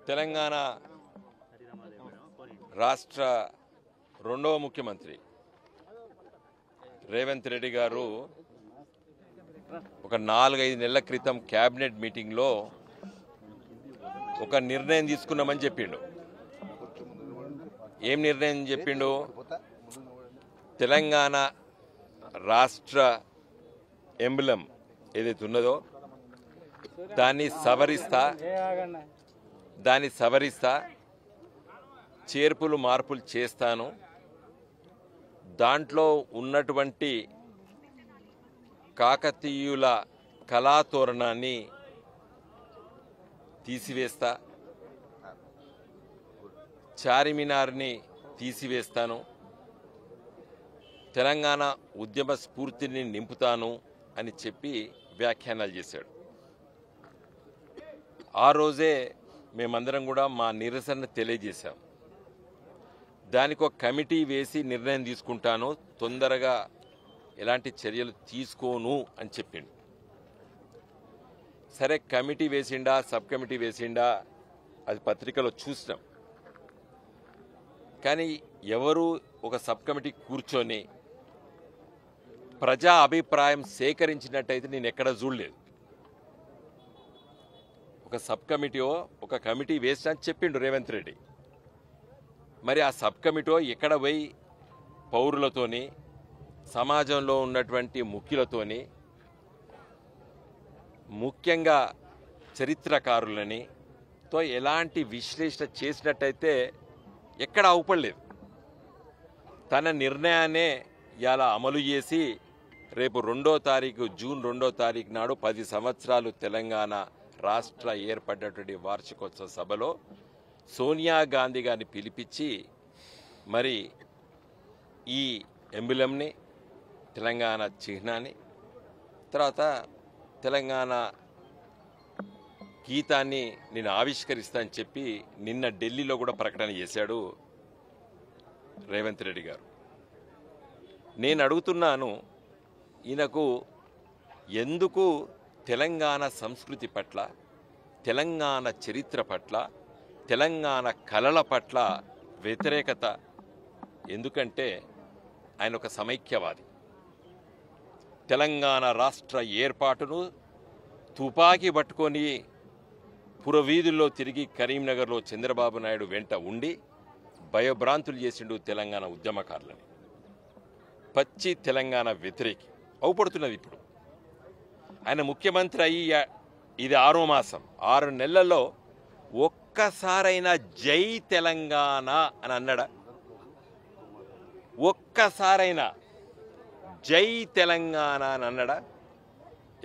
తెలంగాణ రాష్ట్ర రెండవ ముఖ్యమంత్రి రేవంత్ రెడ్డి గారు ఒక 4-5 నెలల క్రితం క్యాబినెట్ మీటింగ్లో ఒక నిర్ణయం తీసుకున్నామని చెప్పిండు. ఏం నిర్ణయం చెప్పిండు? తెలంగాణ రాష్ట్ర ఎంబ్లం ఏదైతే ఉన్నదో దాన్ని సవరిస్తా చేర్పులు మార్పులు చేస్తాను, దాంట్లో ఉన్నటువంటి కాకతీయుల కళాతోరణాన్ని తీసివేస్తా, చార్మినార్ని తీసివేస్తాను, తెలంగాణ ఉద్యమ స్ఫూర్తిని నింపుతాను అని చెప్పి వ్యాఖ్యానాలు చేశాడు. ఆ రోజే మేమందరం కూడా మా నిరసన తెలియజేశాం. దానికి ఒక కమిటీ వేసి నిర్ణయం తీసుకుంటాను, తొందరగా ఎలాంటి చర్యలు తీసుకోను అని చెప్పిండు. సరే, కమిటీ వేసిండా సబ్ కమిటీ వేసిండా అది పత్రికలో చూసినాం. కానీ ఎవరు ఒక సబ్ కమిటీ కూర్చొని ప్రజా అభిప్రాయం సేకరించినట్టయితే నేను ఎక్కడ చూడలేదు. ఒక సబ్ కమిటీయో ఒక కమిటీ వేసినా అని చెప్పిండు రేవంత్ రెడ్డి. మరి ఆ సబ్ కమిటీ ఎక్కడ పోయి పౌరులతోని సమాజంలో ఉన్నటువంటి ముఖ్యులతోని ముఖ్యంగా చరిత్రకారులని తో ఎలాంటి విశ్లేషణ చేసినట్టయితే ఎక్కడ అవపడలేదు. తన నిర్ణయాన్నే ఇలా అమలు చేసి రేపు జూన్ 2వ తారీఖు నాడు 10 సంవత్సరాలు తెలంగాణ రాష్ట్ర ఏర్పడ్డటువంటి వార్షికోత్సవ సభలో సోనియా గాంధీ గారిని పిలిపించి మరి ఈ ఎంబులంని, తెలంగాణ చిహ్నాన్ని, తర్వాత తెలంగాణ గీతాన్ని నేను ఆవిష్కరిస్తానని చెప్పి నిన్న ఢిల్లీలో కూడా ప్రకటన చేశాడు రేవంత్ రెడ్డి గారు. నేను అడుగుతున్నాను, ఈయనకు ఎందుకు తెలంగాణ సంస్కృతి పట్ల, తెలంగాణ చరిత్ర పట్ల, తెలంగాణ కళల పట్ల వ్యతిరేకత? ఎందుకంటే ఆయన ఒక సమైక్యవాది. తెలంగాణ రాష్ట్ర ఏర్పాటును తుపాకీ పట్టుకొని పురవీధుల్లో తిరిగి కరీంనగర్లో చంద్రబాబు నాయుడు వెంట ఉండి భయభ్రాంతులు చేసిండు తెలంగాణ ఉద్యమకారులని. పచ్చి తెలంగాణ వ్యతిరేకి అవుపడుతున్నది. ఇప్పుడు ఆయన ముఖ్యమంత్రి అయ్యి ఇది 6వ మాసం, 6 నెలల్లో ఒక్కసారైనా జై తెలంగాణ అని అన్నాడా? ఒక్కసారైనా జై తెలంగాణ అని అన్నాడా?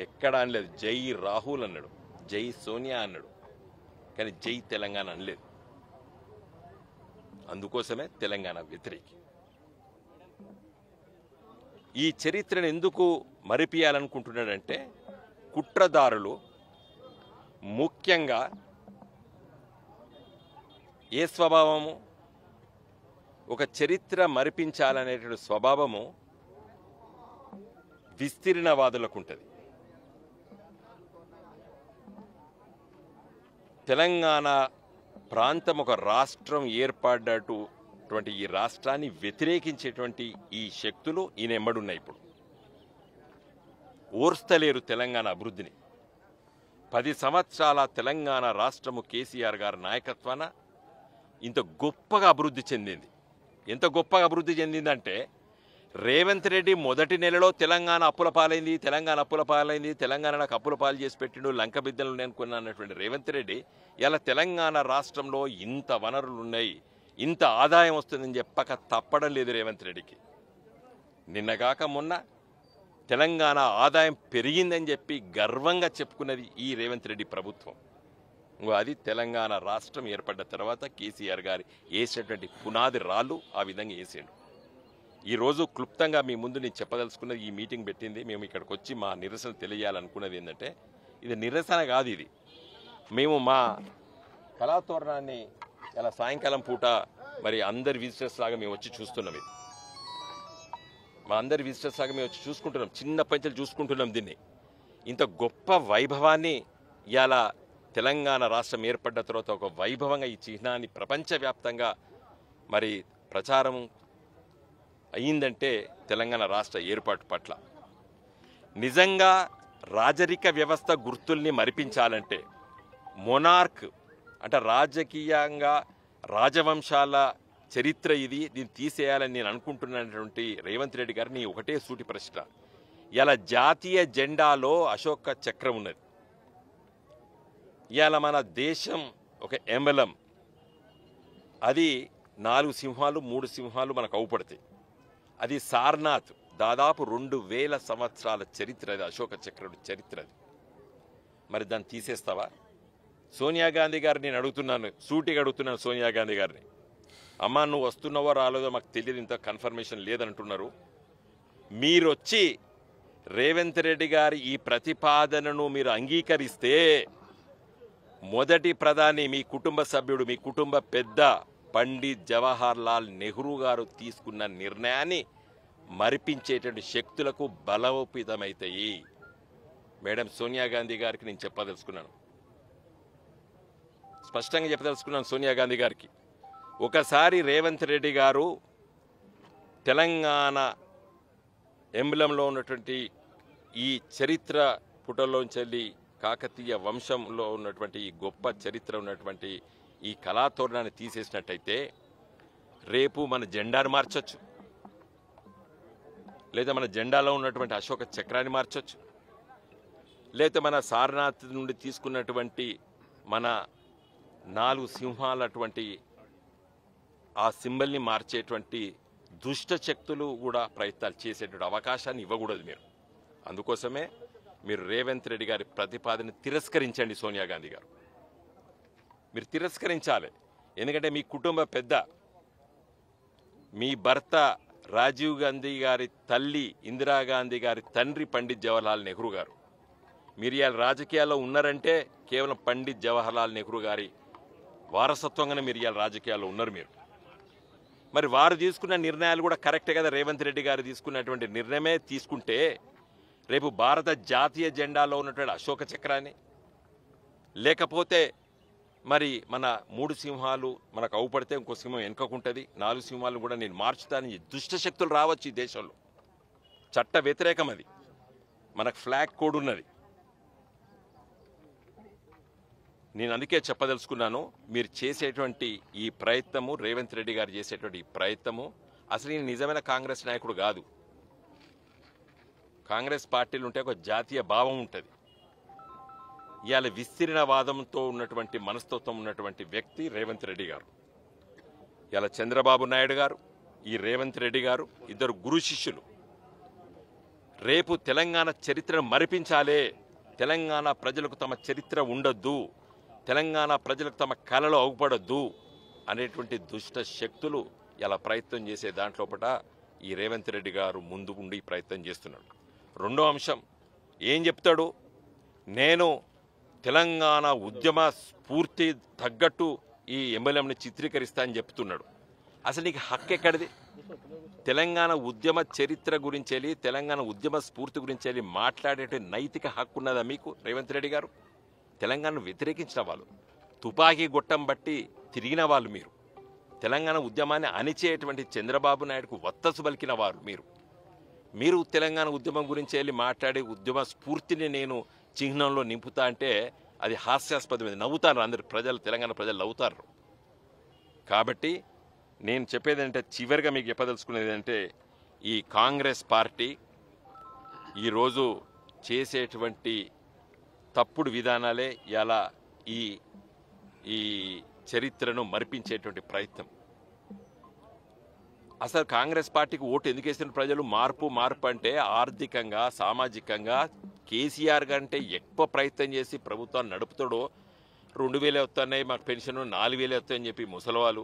ఎక్కడ అనలేదు. జై రాహుల్ అన్నాడు, జై సోనియా అన్నాడు, కానీ జై తెలంగాణ అనలేదు. అందుకోసమే తెలంగాణ వ్యతిరేకి. ఈ చరిత్రను ఎందుకు మరిపియాలనుకుంటున్నాడంటే కుట్రదారులు ముఖ్యంగా ఏ స్వభావము, ఒక చరిత్ర మరిపించాలనేటువంటి స్వభావము విస్తీర్ణవాదులకు ఉంటుంది. తెలంగాణ ప్రాంతం ఒక రాష్ట్రం ఏర్పడ్డటువంటి ఈ రాష్ట్రాన్ని వ్యతిరేకించేటువంటి ఈ శక్తులు ఈయన ఎమ్మడున్నాయి. ఇప్పుడు ఓర్స్తలేరు తెలంగాణ అభివృద్ధిని. 10 సంవత్సరాల తెలంగాణ రాష్ట్రము కేసీఆర్ గారి నాయకత్వాన ఇంత గొప్పగా అభివృద్ధి చెందింది. ఎంత గొప్పగా అభివృద్ధి చెందిందంటే రేవంత్ రెడ్డి మొదటి నెలలో తెలంగాణ అప్పుల పాలైంది, తెలంగాణ నాకు అప్పుల పాలు చేసి పెట్టిండు, లంక బిద్దలు నేను అన్నటువంటి రేవంత్ రెడ్డి ఇలా తెలంగాణ రాష్ట్రంలో ఇంత వనరులు ఉన్నాయి, ఇంత ఆదాయం వస్తుందని చెప్పక తప్పడం లేదు రేవంత్ రెడ్డికి. నిన్నగాక మొన్న తెలంగాణ ఆదాయం పెరిగిందని చెప్పి గర్వంగా చెప్పుకున్నది ఈ రేవంత్ రెడ్డి ప్రభుత్వం. అది తెలంగాణ రాష్ట్రం ఏర్పడ్డ తర్వాత కేసీఆర్ గారు వేసినటువంటి పునాది రాళ్ళు ఆ విధంగా వేసాడు. ఈరోజు క్లుప్తంగా మీ ముందు నేను చెప్పదలుచుకున్నది, ఈ మీటింగ్ పెట్టింది, మేము ఇక్కడికి వచ్చి మా నిరసన తెలియాలనుకున్నది ఏంటంటే, ఇది నిరసన కాదు, ఇది మేము మా కళాతోరణాన్ని ఇలా సాయంకాలం పూట మరి అందరి విజిటర్స్ లాగా మేము వచ్చి చూస్తున్నాం. ఇది మా అందరి విజిటర్స్ లాగా మేము వచ్చి చూసుకుంటున్నాం, చిన్న పంచలు చూసుకుంటున్నాం. దీన్ని ఇంత గొప్ప వైభవాన్ని ఇవాళ తెలంగాణ రాష్ట్రం ఏర్పడ్డ తర్వాత ఒక వైభవంగా ఈ చిహ్నాన్ని ప్రపంచవ్యాప్తంగా మరి ప్రచారం అయిందంటే తెలంగాణ రాష్ట్ర ఏర్పాటు పట్ల. నిజంగా రాజరిక వ్యవస్థ గుర్తుల్ని మరిపించాలంటే మొనార్క్ అంటే రాజకీయంగా రాజవంశాల చరిత్ర ఇది, దీన్ని తీసేయాలని నేను అనుకుంటున్నటువంటి రేవంత్ రెడ్డి గారిని ఒకటే సూటి ప్రశ్న. ఇలా జాతీయ జెండాలో అశోక చక్రం ఉన్నది. ఇవాళ మన దేశం ఒక ఎంబలం, అది 4 సింహాలు 3 సింహాలు మనకు అవుపడతాయి. అది సార్నాథ్, దాదాపు 2000 సంవత్సరాల చరిత్ర, అది అశోక చక్రుడి చరిత్ర. అది మరి దాన్ని తీసేస్తావా? సోనియా గాంధీ గారిని నేను అడుగుతున్నాను, సూటిగా అడుగుతున్నాను సోనియా గాంధీ గారిని, అమ్మా నువ్వు వస్తున్నావో రాలేదో మాకు తెలియదు, ఇంత కన్ఫర్మేషన్ లేదంటున్నారు. మీరొచ్చి రేవంత్ రెడ్డి గారి ఈ ప్రతిపాదనను మీరు అంగీకరిస్తే మొదటి ప్రధాని మీ కుటుంబ సభ్యుడు, మీ కుటుంబ పెద్ద పండిత్ జవహర్ లాల్ నెహ్రూ గారు తీసుకున్న నిర్ణయాన్ని మరిపించేటువంటి శక్తులకు బలోపేతమవుతాయి. మేడం సోనియా గాంధీ గారికి నేను చెప్పదలుచుకున్నాను, స్పష్టంగా చెప్పదలుచుకున్నాను సోనియా గాంధీ గారికి. ఒకసారి రేవంత్ రెడ్డి గారు తెలంగాణ ఎంబ్లంలో ఉన్నటువంటి ఈ చరిత్ర పుటలోంచెల్లి కాకతీయ వంశంలో ఉన్నటువంటి ఈ గొప్ప చరిత్ర ఉన్నటువంటి ఈ కళాతోరణాన్ని తీసేసినట్టయితే రేపు మన జెండాను మార్చొచ్చు, లేదా మన జెండాలో ఉన్నటువంటి అశోక చక్రాన్ని మార్చొచ్చు, లేదా మన సారనాథ్ నుండి తీసుకున్నటువంటి మన 4 సింహాలటువంటి ఆ సింబల్ని మార్చేటువంటి దుష్ట శక్తులు కూడా ప్రయత్నాలు చేసేటువంటి అవకాశాన్ని ఇవ్వకూడదు మీరు. అందుకోసమే మీరు రేవంత్ రెడ్డి గారి ప్రతిపాదన తిరస్కరించండి. సోనియా గాంధీ గారు మీరు తిరస్కరించాలి. ఎందుకంటే మీ కుటుంబ పెద్ద, మీ భర్త రాజీవ్ గాంధీ గారి తల్లి ఇందిరాగాంధీ గారి తండ్రి పండిత్ జవహర్లాల్ నెహ్రూ గారు. మీరు ఇవాళ రాజకీయాల్లో ఉన్నారంటే కేవలం పండిత్ జవహర్లాల్ నెహ్రూ గారి వారసత్వంగానే మీరు ఇవాళ రాజకీయాల్లో ఉన్నారు మీరు. మరి వారు తీసుకున్న నిర్ణయాలు కూడా కరెక్టే కదా. రేవంత్ రెడ్డి గారు తీసుకున్నటువంటి నిర్ణయమే తీసుకుంటే రేపు భారత జాతీయ జెండాలో ఉన్నటువంటి అశోక చక్రాన్ని, లేకపోతే మరి మన 3 సింహాలు మనకు అవుపడితే ఇంకో సింహం వెనుకకుంటుంది, 4 సింహాలు కూడా నేను మార్చుతాను. దుష్టశక్తులు రావచ్చు ఈ దేశంలో, చట్ట వ్యతిరేకం అది. మనకు ఫ్లాగ్ కోడ్ ఉన్నది. నేను అందుకే చెప్పదలుచుకున్నాను, మీరు చేసేటువంటి ఈ ప్రయత్నము, రేవంత్ రెడ్డి గారు చేసేటువంటి ఈ ప్రయత్నము, అసలు ఈయన నిజమైన కాంగ్రెస్ నాయకుడు కాదు. కాంగ్రెస్ పార్టీలు ఉంటే ఒక జాతీయ భావం ఉంటుంది. ఇవాళ విస్తీర్ణవాదంతో ఉన్నటువంటి మనస్తత్వం ఉన్నటువంటి వ్యక్తి రేవంత్ రెడ్డి గారు. ఇవాళ చంద్రబాబు నాయుడు గారు, ఈ రేవంత్ రెడ్డి గారు ఇద్దరు గురు శిష్యులు. రేపు తెలంగాణ చరిత్రను మరిపించాలే, తెలంగాణ ప్రజలకు తమ చరిత్ర ఉండొద్దు, తెలంగాణ ప్రజలకు తమ కళలో అవుపడొద్దు అనేటువంటి దుష్ట శక్తులు ఇలా ప్రయత్నం చేసే దాంట్లోపట ఈ రేవంత్ రెడ్డి గారు ముందు ఉండి ప్రయత్నం చేస్తున్నాడు. రెండో అంశం ఏం చెప్తాడు, నేను తెలంగాణ ఉద్యమ స్ఫూర్తి తగ్గట్టు ఈ ఎంబలంని చిత్రీకరిస్తా అని చెప్తున్నాడు. అసలు నీకు హక్కు ఎక్కడిది? తెలంగాణ ఉద్యమ చరిత్ర గురించి వెళ్ళి, తెలంగాణ ఉద్యమ స్ఫూర్తి గురించి వెళ్ళి మాట్లాడే నైతిక హక్కు ఉన్నదా మీకు? రేవంత్ రెడ్డి గారు తెలంగాణను వ్యతిరేకించిన వాళ్ళు, తుపాకీ గొట్టం బట్టి తిరిగిన వాళ్ళు మీరు, తెలంగాణ ఉద్యమాన్ని అణిచేటువంటి చంద్రబాబు నాయుడుకు వత్తసు పలికిన వారు మీరు తెలంగాణ ఉద్యమం గురించి వెళ్ళి మాట్లాడే ఉద్యమ స్ఫూర్తిని నేను చిహ్నంలో నింపుతా అంటే అది హాస్యాస్పదమైంది. నవ్వుతారు అందరు ప్రజలు, తెలంగాణ ప్రజలు నవ్వుతారు. కాబట్టి నేను చెప్పేది అంటే, చివరిగా మీకు చెప్పదలుచుకునేది అంటే, ఈ కాంగ్రెస్ పార్టీ ఈరోజు చేసేటువంటి తప్పుడు విధానాలే ఇలా ఈ చరిత్రను మరిపించేటువంటి ప్రయత్నం. అసలు కాంగ్రెస్ పార్టీకి ఓటు ఎందుకు వేసిన ప్రజలు? మార్పు అంటే ఆర్థికంగా, సామాజికంగా కేసీఆర్ కంటే ఎక్కువ ప్రయత్నం చేసి ప్రభుత్వాన్ని నడుపుతాడో. 2000 వస్తున్నాయి మాకు పెన్షన్, 4000 వస్తాయని చెప్పి ముసలివాళ్ళు,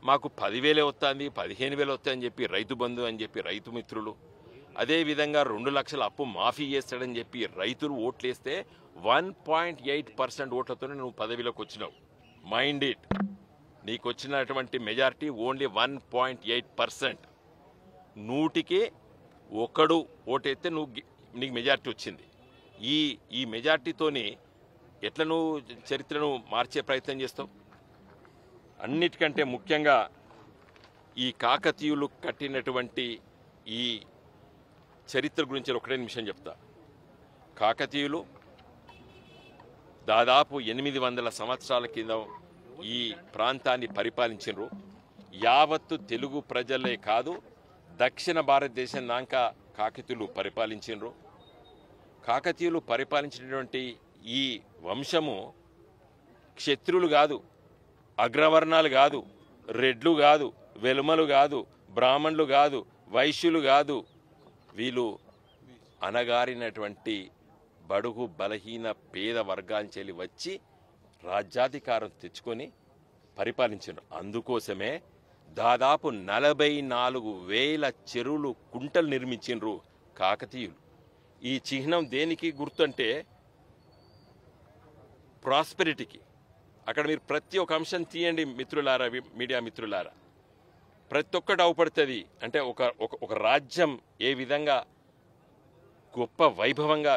మాకు 10,000 వస్తుంది, 15,000 వస్తాయని చెప్పి రైతు బంధు అని చెప్పి రైతు మిత్రులు, అదేవిధంగా 2 లక్షల అప్పు మాఫీ చేస్తాడని చెప్పి రైతులు ఓట్లేస్తే 1.8% ఓట్లతోనే నువ్వు పదవిలోకి వచ్చినావు. మైండ్ ఇట్, నీకు వచ్చినటువంటి మెజారిటీ ఓన్లీ 1.8%. 100కి 1 ఓటైతే నీకు మెజారిటీ వచ్చింది. ఈ మెజారిటీతోని ఎట్లా నువ్వు చరిత్రను మార్చే ప్రయత్నం చేస్తావు? అన్నిటికంటే ముఖ్యంగా ఈ కాకతీయులు కట్టినటువంటి ఈ చరిత్ర గురించి ఒకటే నిమిషం చెప్తా. కాకతీయులు దాదాపు 800 సంవత్సరాల కింద ఈ ప్రాంతాన్ని పరిపాలించారు. యావత్తు తెలుగు ప్రజలే కాదు, దక్షిణ భారతదేశం దాకా కాకతీయులు పరిపాలించారు. కాకతీయులు పరిపాలించినటువంటి ఈ వంశము క్షత్రులు కాదు, అగ్రవర్ణాలు కాదు, రెడ్లు కాదు, వెలుమలు కాదు, బ్రాహ్మణులు కాదు, వైశ్యులు కాదు. వీళ్ళు అనగారినటువంటి బడుగు బలహీన పేద వర్గాంచెలి వచ్చి రాజ్యాధికారం తెచ్చుకొని పరిపాలించారు. అందుకోసమే దాదాపు 44,000 చెరువులు కుంటలు నిర్మించిండ్రు కాకతీయులు. ఈ చిహ్నం దేనికి గుర్తంటే ప్రాస్పెరిటీకి. అక్కడ మీరు ప్రతి ఒక్క అంశం తీయండి మిత్రులారా, మీడియా మిత్రులారా, ప్రతి ఒక్కటి అవపడుతుంది. అంటే ఒక రాజ్యం ఏ విధంగా గొప్ప వైభవంగా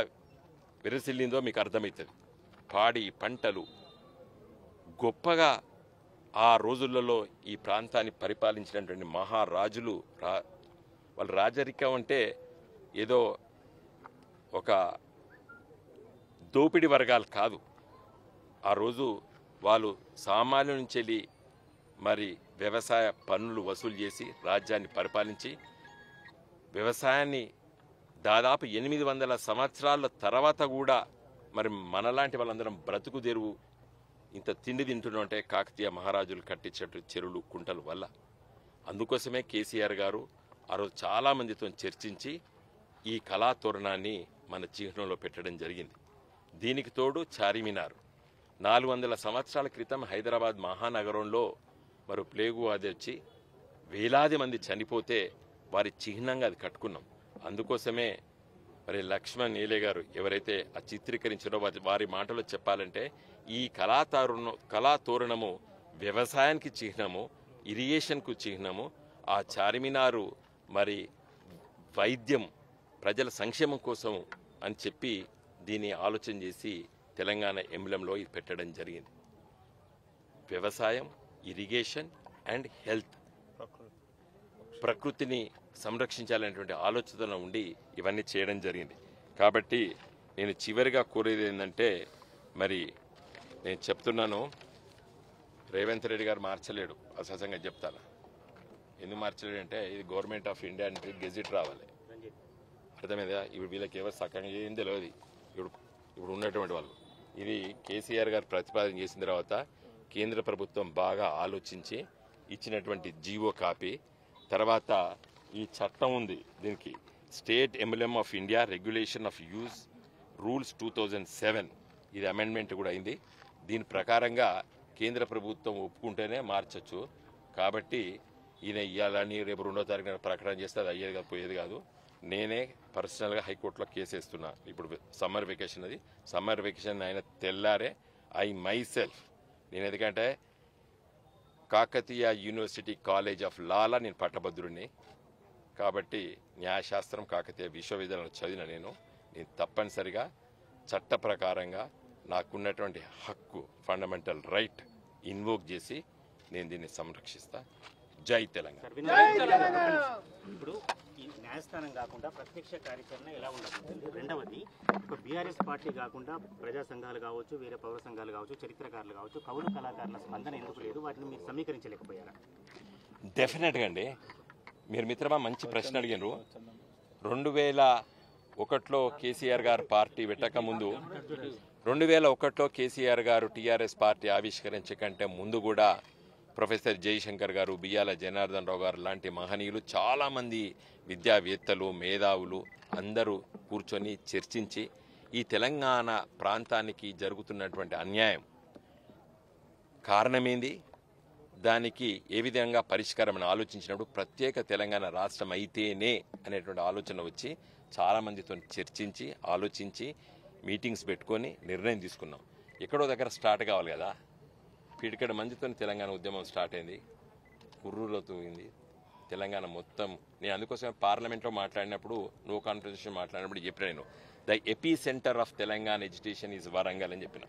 విరసిల్లిందో మీకు అర్థమవుతుంది. పాడి పంటలు గొప్పగా ఆ రోజులలో ఈ ప్రాంతాన్ని పరిపాలించినటువంటి మహారాజులు. వాళ్ళ రాజరికం అంటే ఏదో ఒక దోపిడి వర్గాలు కాదు. ఆ రోజు వాళ్ళు సామాన్యుల నుంచి వెళ్ళి మరి వ్యవసాయ పన్నులు వసూలు చేసి రాజ్యాన్ని పరిపాలించి వ్యవసాయాన్ని దాదాపు 800 సంవత్సరాల తర్వాత కూడా మరి మనలాంటి వాళ్ళందరం బ్రతుకు తెరువు ఇంత తిండి తింటున్నాం అంటే కాకతీయ మహారాజులు కట్టించేటు చెరువులు కుంటల వల్ల. అందుకోసమే కేసీఆర్ గారు ఆ రోజు చాలామందితో చర్చించి ఈ కళాతోరణాన్ని మన చిహ్నంలో పెట్టడం జరిగింది. దీనికి తోడు చార్మినార్ 400 సంవత్సరాల క్రితం హైదరాబాద్ మహానగరంలో మరి ప్లేగు అది వచ్చి వేలాది మంది చనిపోతే వారి చిహ్నంగా అది కట్టుకున్నాం. అందుకోసమే మరి లక్ష్మణ్ ఏలే గారు ఎవరైతే ఆ చిత్రీకరించారో వారి మాటలో చెప్పాలంటే ఈ కళాతోరణము వ్యవసాయానికి చిహ్నము, ఇరిగేషన్కు చిహ్నము. ఆ చార్మినారు మరి వైద్యం, ప్రజల సంక్షేమం కోసం అని చెప్పి దీన్ని ఆలోచన చేసి తెలంగాణ ఎంబ్లంలో ఇది పెట్టడం జరిగింది. వ్యవసాయం, ఇరిగేషన్ అండ్ హెల్త్, ప్రకృతిని సంరక్షించాలనేటువంటి ఆలోచనలో ఉండి ఇవన్నీ చేయడం జరిగింది. కాబట్టి నేను చివరిగా కోరేది ఏంటంటే, మరి నేను చెప్తున్నాను, రేవంత్ రెడ్డి గారు మార్చలేడు. అసహజంగా చెప్తాను. ఎందుకు మార్చలేడు అంటే ఇది గవర్నమెంట్ ఆఫ్ ఇండియా అంటే గెజిట్ రావాలి. అర్థమైందా? ఇప్పుడు వీళ్ళకి ఎవరు సక్కంగా ఏం తెలియదు. ఇప్పుడు ఉన్నటువంటి వాళ్ళు ఇది కేసీఆర్ గారు ప్రతిపాదన చేసిన తర్వాత కేంద్ర ప్రభుత్వం బాగా ఆలోచించి ఇచ్చినటువంటి జీవో కాపీ తర్వాత ఈ చట్టం ఉంది. దీనికి state emblem of India regulation of use rules 2007 ఇది అమెండ్మెంట్ కూడా అయింది. దీని ప్రకారంగా కేంద్ర ప్రభుత్వం ఒప్పుకుంటేనే మార్చచ్చు. కాబట్టి ఈయన ఇవ్వాలని రేపు 2వ తారీఖున ప్రకటన చేస్తే అది అయ్యేది కాదు, పోయేది కాదు. నేనే పర్సనల్గా హైకోర్టులో కేసు వేస్తున్నా. ఇప్పుడు సమ్మర్ వెకేషన్, అది సమ్మర్ వెకేషన్ అయిన తెల్లారే మై సెల్ఫ్ నేను, ఎందుకంటే కాకతీయ యూనివర్సిటీ కాలేజ్ ఆఫ్ లాలో నేను పట్టభద్రుడిని కాబట్టి న్యాయశాస్త్రం కాకతీయ విశ్వవిద్యాలయంలో చదివిన నేను తప్పనిసరిగా చట్ట ప్రకారంగా నాకున్నటువంటి హక్కు, ఫండమెంటల్ రైట్ ఇన్వోక్ చేసి నేను దీన్ని సంరక్షిస్తా. జై తెలంగాణ. ఇప్పుడు ఈ న్యాయస్థానం కాకుండా ప్రత్యక్ష కార్యాచరణ ఎలా ఉండబోతుంది? రెండవది, ఇప్పుడు బీఆర్ఎస్ పార్టీ కాకుండా ప్రజా సంఘాలు కావచ్చు, వేరే పౌర సంఘాలు కావచ్చు, చరిత్రకారులు కావచ్చు, కవులు కళాకారుల స్పందన ఎందుకు లేదు? వాటిని మీరు సమీకరించలేకపోయారా? డెఫినెట్గా అండి. మీరు మిత్రమా మంచి ప్రశ్న అడిగారు. 2001లో కేసీఆర్ గారు పార్టీ పెట్టక ముందు, 2001లో కేసీఆర్ గారు టీఆర్ఎస్ పార్టీ ఆవిష్కరించకంటే ముందు కూడా ప్రొఫెసర్ జయశంకర్ గారు, బియ్యాల జనార్దన్ రావు గారు లాంటి మహనీయులు, చాలామంది విద్యావేత్తలు, మేధావులు అందరూ కూర్చొని చర్చించి ఈ తెలంగాణ ప్రాంతానికి జరుగుతున్నటువంటి అన్యాయం కారణమేంది, దానికి ఏ విధంగా పరిష్కారం అని ఆలోచించినప్పుడు ప్రత్యేక తెలంగాణ రాష్ట్రం అయితేనే అనేటువంటి ఆలోచన వచ్చి చాలామందితో చర్చించి ఆలోచించి మీటింగ్స్ పెట్టుకొని నిర్ణయం తీసుకున్నాం. ఎక్కడో దగ్గర స్టార్ట్ కావాలి కదా. పిడికడ మందితో తెలంగాణ ఉద్యమం స్టార్ట్ అయింది, కుర్రూరులో తూగింది తెలంగాణ మొత్తం. నేను అందుకోసమే పార్లమెంట్లో మాట్లాడినప్పుడు, నో కాన్ఫరెన్స్ మాట్లాడినప్పుడు చెప్పిన, నేను the ఎపీ centre of Telangana education is Warangal అని చెప్పిన.